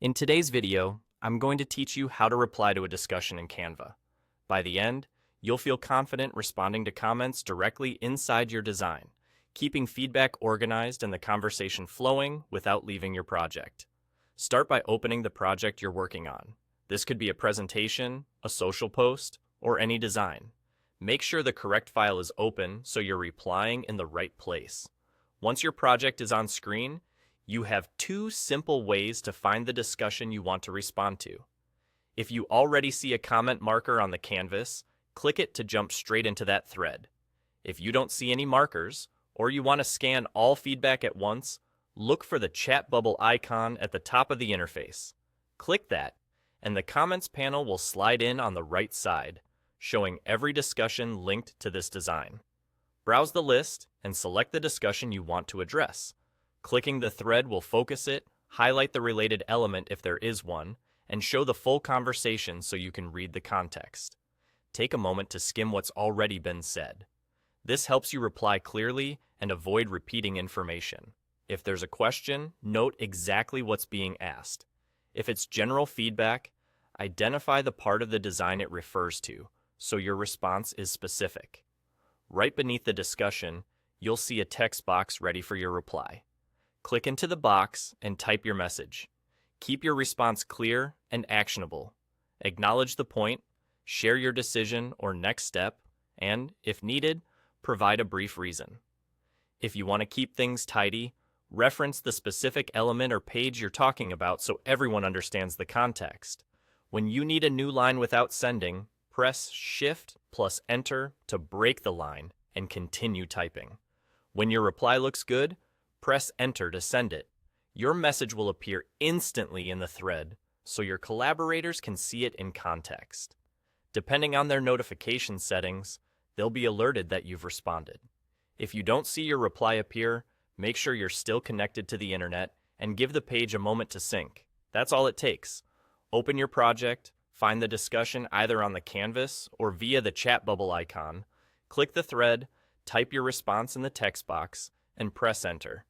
In today's video, I'm going to teach you how to reply to a discussion in Canva. By the end, you'll feel confident responding to comments directly inside your design, keeping feedback organized and the conversation flowing without leaving your project. Start by opening the project you're working on. This could be a presentation, a social post, or any design. Make sure the correct file is open so you're replying in the right place. Once your project is on screen, you have two simple ways to find the discussion you want to respond to. If you already see a comment marker on the canvas, click it to jump straight into that thread. If you don't see any markers, or you want to scan all feedback at once, look for the chat bubble icon at the top of the interface. Click that, and the comments panel will slide in on the right side, showing every discussion linked to this design. Browse the list and select the discussion you want to address. Clicking the thread will focus it, highlight the related element if there is one, and show the full conversation so you can read the context. Take a moment to skim what's already been said. This helps you reply clearly and avoid repeating information. If there's a question, note exactly what's being asked. If it's general feedback, identify the part of the design it refers to, so your response is specific. Right beneath the discussion, you'll see a text box ready for your reply. Click into the box and type your message. Keep your response clear and actionable. Acknowledge the point, share your decision or next step, and, if needed, provide a brief reason. If you want to keep things tidy, reference the specific element or page you're talking about so everyone understands the context. When you need a new line without sending, press Shift plus Enter to break the line and continue typing. When your reply looks good, press Enter to send it. Your message will appear instantly in the thread, so your collaborators can see it in context. Depending on their notification settings, they'll be alerted that you've responded. If you don't see your reply appear, make sure you're still connected to the internet and give the page a moment to sync. That's all it takes. Open your project, find the discussion either on the canvas or via the chat bubble icon, click the thread, type your response in the text box, and press Enter.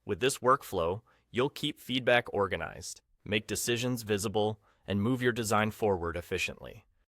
With this workflow, you'll keep feedback organized, make decisions visible, and move your design forward efficiently.